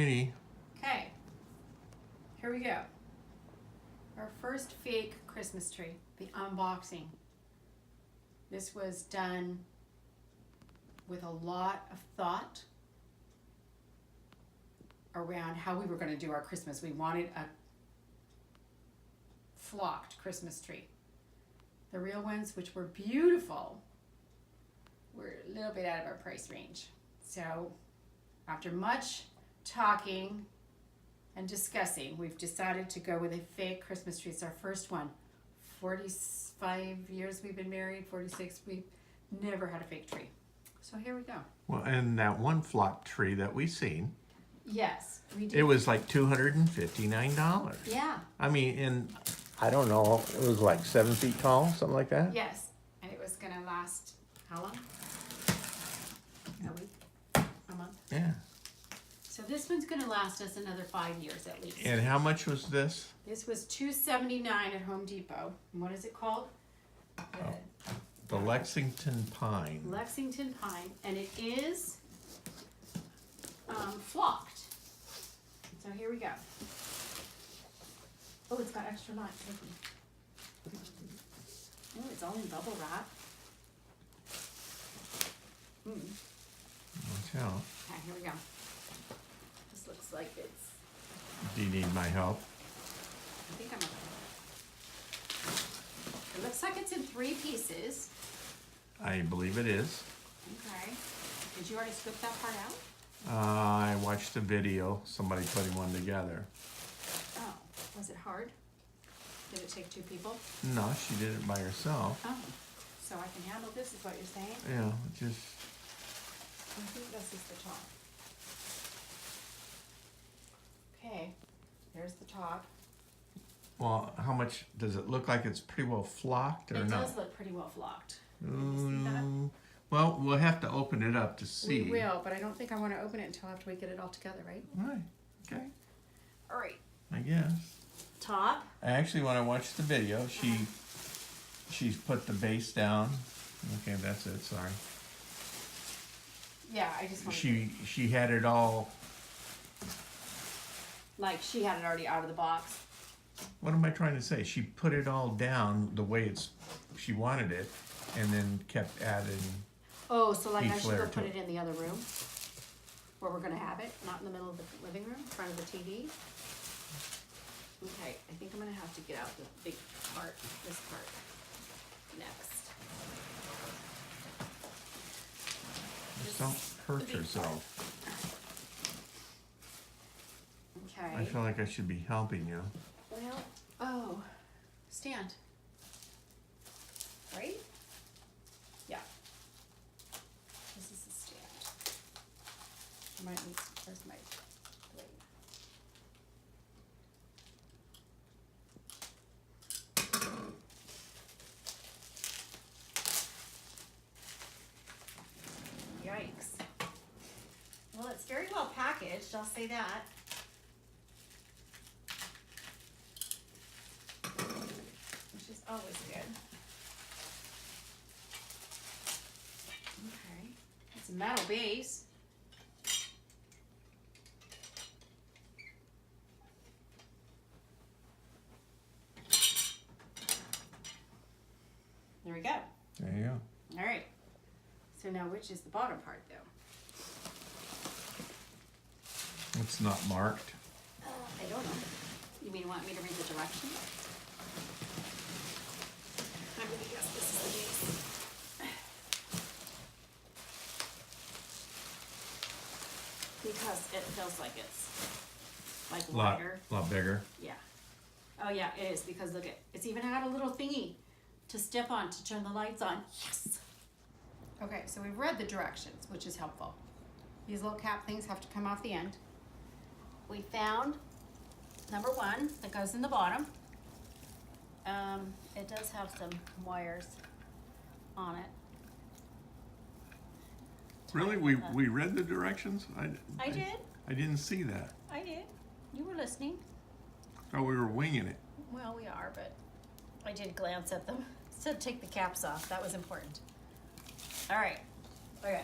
righty. Okay, here we go. Our first fake Christmas tree, the unboxing. This was done with a lot of thought around how we were going to do our Christmas. We wanted a flocked Christmas tree. The real ones, which were beautiful, were a little bit out of our price range. So after much talking and discussing, we've decided to go with a fake Christmas tree. It's our first one. 45 years we've been married, 46, we've never had a fake tree. So here we go. Well, and that one flock tree that we seen, Yes, we did. it was like $259. Yeah, I mean, and I don't know, it was like 7 feet tall, something like that. yes. And it was going to last, how long? A week? A month? Yeah. So this one's going to last us another 5 years at least. And how much was this? This was $279 at Home Depot. And what is it called? The Lexington Pine. Lexington Pine. And it is flocked. So here we go. Oh, it's got extra light. Oh, it's all in bubble wrap. Watch out. Okay, here we go. This looks like it's, Do you need my help? I think I'm okay. It looks like it's in 3 pieces. I believe it is. Okay. Did you already scoop that part out? I watched a video, somebody putting one together. Oh, was it hard? Did it take 2 people? No, she did it by herself. Oh, so I can handle this is what you're saying? Yeah, just, I think this is the top. Okay, there's the top. well, how much, does it look like it's pretty well flocked or It not? does look pretty well flocked. Can you see that? Well, we'll have to open it up to see. We will, but I don't think I want to open it until after we get it all together, right? Right, okay, All right. I guess. Top. I actually, when I watched the video, she's put the base down. Okay, that's it, sorry. Yeah, I just want She had it all, like she had it already out of the box. what am I trying to say? She put it all down the way she wanted it, and then kept adding. Oh, so like I Each should go layer put to it in the other room where we're gonna have it, not in the middle of the living room, in front of the TV. Okay, I think I'm gonna have to get out the big part, this part, next. Just don't hurt big yourself. Okay. I feel like I should be helping you. Well, oh, stand. Right? Yeah. This is the stand. I might need some, where's my blade? Yikes. Well, it's very well packaged, I'll say that. Which is always good. Okay. It's a metal base. There we go. There you go. All right. So now which is the bottom part though? It's not marked. I don't know. You mean want me to read the directions? I'm gonna guess this is the base. Because it feels like it's like wider. Lot bigger. Yeah. Oh yeah, it is because look it's even had a little thingy to step on to turn the lights on. Yes. Okay, so we've read the directions, which is helpful. These little cap things have to come off the end. We found number 1 that goes in the bottom. It does have some wires on it. Really? We read the directions? I did. I didn't see that. I did. You were listening. Oh, we were winging it. Well, we are, but I did glance at them. Said take the caps off. That was important. All right. Okay.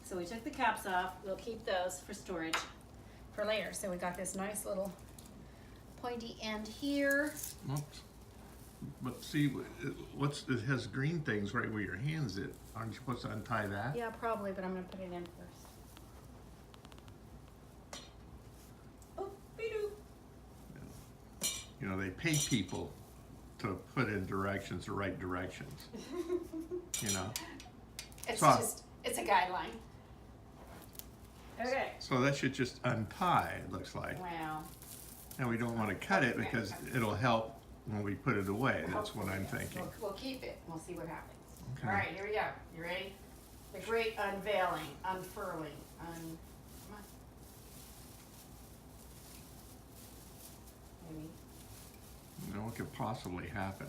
So we took the caps off. We'll keep those for storage for later. So we got this nice little pointy end here. Oops. But see, it has green things right where your hands it. Aren't you supposed to untie that? Yeah, probably, but I'm gonna put it in first. Oh, be-doo. You know, they pay people to put in directions, the right directions. You know? It's So- just, it's a guideline. Okay. So that should just untie, it looks like. Wow. And we don't want to cut it because it'll help when we put it away. That's what I'm Hopefully, yes. thinking. We'll keep it. We'll see what happens. Okay. All right, here we go. You ready? The great unveiling, unfurling, come on. Maybe. You know what could possibly happen?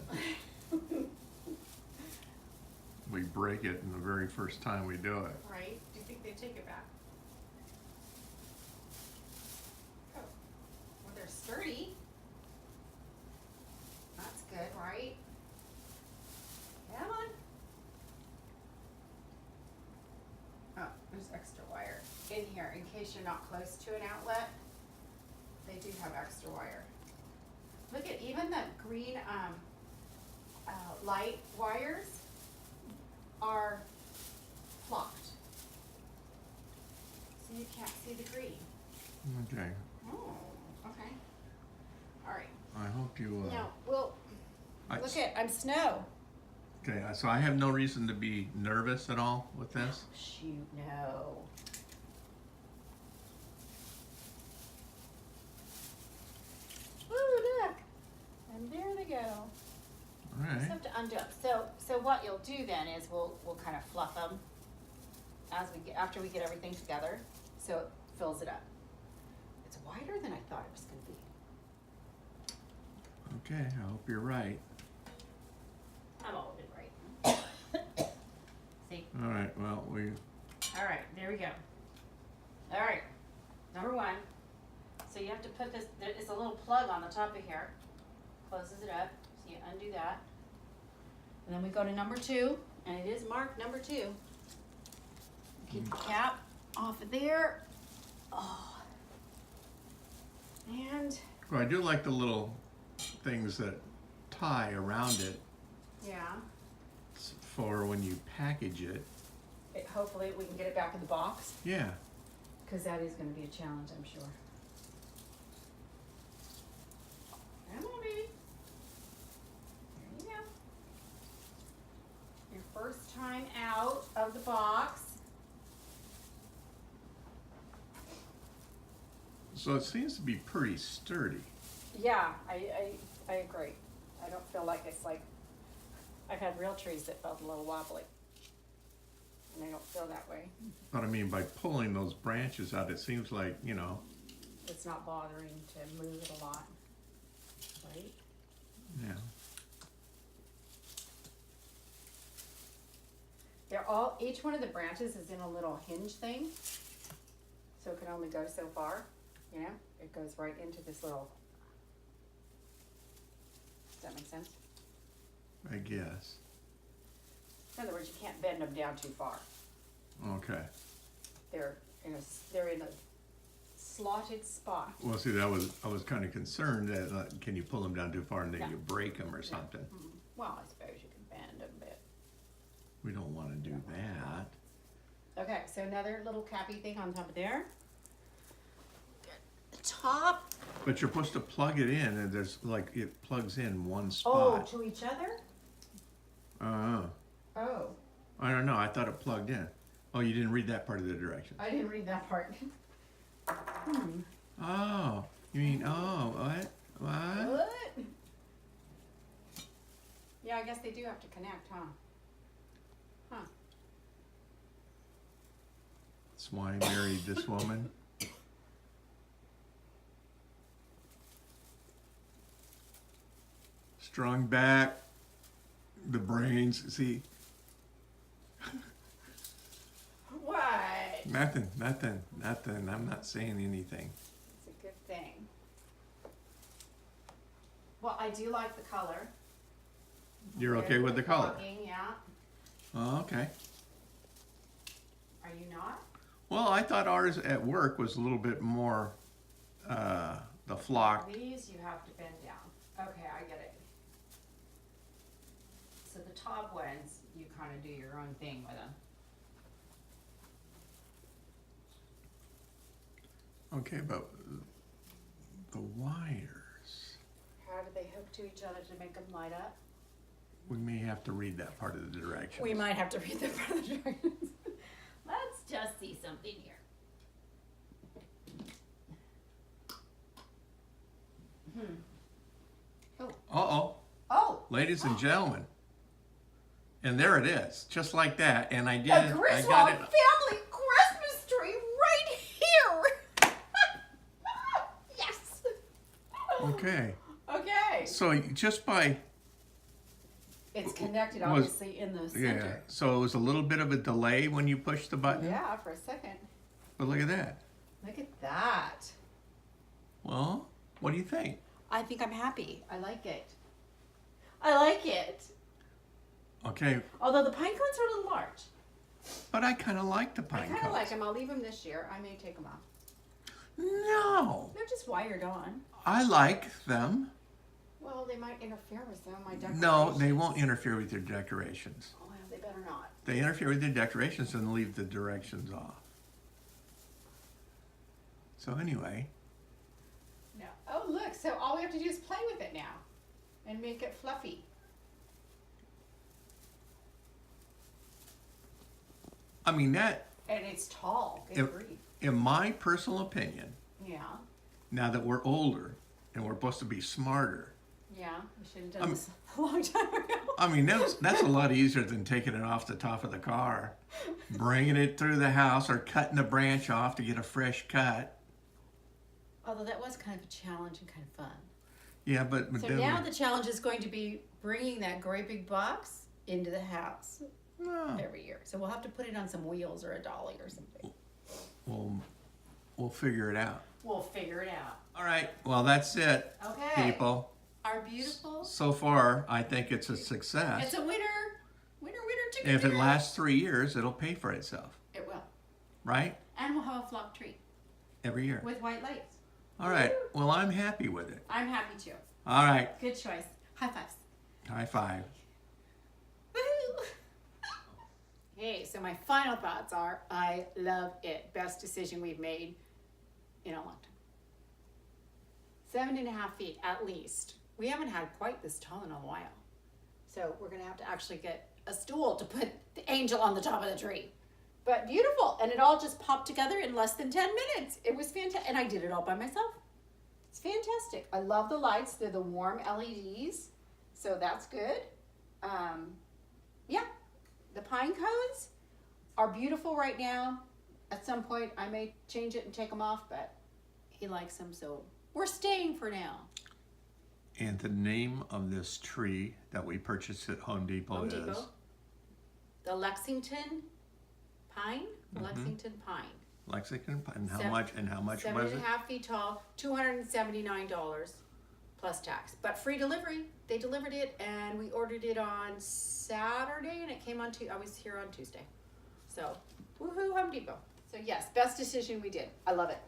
We break it in the very first time we do it. Right? Do you think they take it back? Oh, well, they're sturdy. That's good, right? Come on. Oh, there's extra wire in here in case you're not close to an outlet. They do have extra wire. Look at even the green light wires are flocked. So you can't see the green. Okay. Oh, okay. All right. I hope you. Now, well, I- look at, I'm snow. Okay, so I have no reason to be nervous at all with this. Shoot, no. Ooh, look. And there they go. All Just right. have to undo them. So what you'll do then is we'll kind of fluff them after we get everything together, so it fills it up. It's wider than I thought it was going to be. Okay, I hope you're right. I'm all been right. See? All right, well, All right, there we go. All right, number one. So you have to put this, it's a little plug on the top of here. Closes it up, so you undo that. And then we go to number two, and it is marked number two. Keep the cap off of there. Oh. And, well, I do like the little things that tie around it yeah, for when you package it. hopefully we can get it back in the box, Yeah. because that is gonna be a challenge, I'm sure. Come on, baby. There you go. Your first time out of the box. So it seems to be pretty sturdy. Yeah, I agree. I don't feel like it's like, I've had real trees that felt a little wobbly. And I don't feel that way. But I mean, by pulling those branches out, it seems like, you know, It's not bothering to move it a lot, right? yeah. They're each one of the branches is in a little hinge thing. So it can only go so far, you know? It goes right into this little, does that make sense? I guess. In other words, you can't bend them down too far. Okay. They're in a slotted spot. Well, see, I was kind of concerned that can you pull them down too far and then No. you break them or something? Mhm. Well, I suppose you can bend them a bit. We don't want to do that. Okay, so another little cappy thing on top of there. The top. But you're supposed to plug it in, and there's like it plugs in one Oh, spot. to each other? Oh, Oh, I don't know. I thought it plugged in. Oh, you didn't read that part of the directions. I didn't read that part. Oh, you mean what? What? What? Yeah, I guess they do have to connect, huh? Huh. That's why I married this woman. Strong back, the brains. See, What? nothing. I'm not saying anything. It's a good thing. Well, I do like the color. You're okay with the color? Flocking, yeah. Oh, okay. Are you not? Well, I thought ours at work was a little bit more the flock. These you have to bend down. Okay, I get it. So the top ones, you kind of do your own thing with them. Okay, but the wires, How do they hook to each other to make them light up? we may have to read that part of the directions. We might have to read that part of the directions. Let's just see something here. Uh-oh, Oh, ladies and gentlemen. And there it is, just like that. And I did, a I Griswold got it. family Christmas tree right here. Yes. Okay, Okay. so just by, It's connected, Was- obviously, in the yeah, center. so it was a little bit of a delay when you push the button. Yeah, for a second. But look at that. Look at that. Well, what do you think? I think I'm happy. I like it. I like it. Okay, Although the pine cones are a little large. but I kind of like the I pine kind of cones. like them. I'll leave them this year. I may take them off. No, They're just wired on. I like them. Well, they might interfere with some of my decorations. No, they won't interfere with your decorations. Oh, well, they better not. They interfere with your decorations and leave the directions off. So anyway, No. Oh, look. So all we have to do is play with it now and make it fluffy. I mean that, And it's tall. Good If- grief. in my personal opinion, Yeah. now that we're older and we're supposed to be smarter, Yeah. We should have done this a long time ago. I mean that's a lot easier than taking it off the top of the car, bringing it through the house, or cutting a branch off to get a fresh cut. Although that was kind of a challenge and kind of fun. Yeah, but So then now the challenge is going to be bringing that great big box into the house no, every year. So we'll have to put it on some wheels or a dolly or something. we'll figure it out. We'll figure it out. All right, well that's it, Okay. people. Our beautiful. So far, I think it's a success. It's a winner. Winner, winner, chicken If it dinner. lasts 3 years, it'll pay for itself, It will. right? And we'll have a flock tree Every year. with white lights. All right, well I'm happy with it. I'm happy too. All right, Good choice. High fives. high five. Woohoo! Hey, so my final thoughts are I love it. Best decision we've made in a long time. 7.5 feet at least. We haven't had quite this tall in a while. So we're going to have to actually get a stool to put the angel on the top of the tree. But beautiful. And it all just popped together in less than 10 minutes. It was fantastic. And I did it all by myself. It's fantastic. I love the lights. They're the warm LEDs. So that's good. Yeah. The pine cones are beautiful right now. At some point, I may change it and take them off, but he likes them, so we're staying for now. And the name of this tree that we purchased at Home Depot Home is Depot. The Lexington pine. Lexington pine. Lexington. And how Seven- much? And how much was it? 7.5 feet tall, $279 plus tax, but free delivery. They delivered it, and we ordered it on Saturday, and it came on I was here on Tuesday. So, woohoo, Home Depot. So yes, best decision we did. I love it.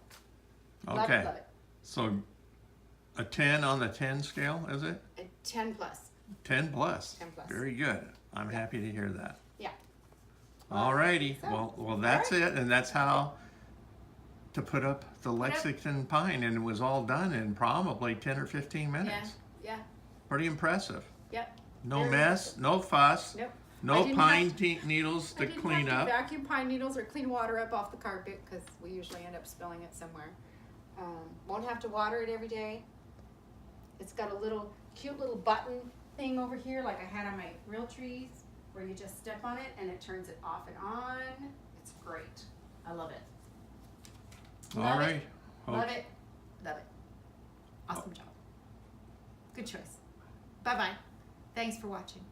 Love Okay. it, love it. So a 10 on the 10 scale, is it? A 10 plus. 10 plus. 10 plus. Very good. I'm happy to hear that. Yeah. All righty. So, Well, that's right. it, and that's how to put up the Lexington pine, and it was all done in probably 10 or 15 minutes. Yeah. Pretty impressive. Yep. No Very mess, no fuss, Nope. I no didn't pine have needles I to didn't clean have to up. vacuum pine needles or clean water up off the carpet because we usually end up spilling it somewhere. Won't have to water it every day. It's got a cute little button thing over here like I had on my real trees where you just step on it and it turns it off and on. It's great. I love it. All Love it. right. Love it. Love it. Awesome job. Good choice. Bye-bye. Thanks for watching.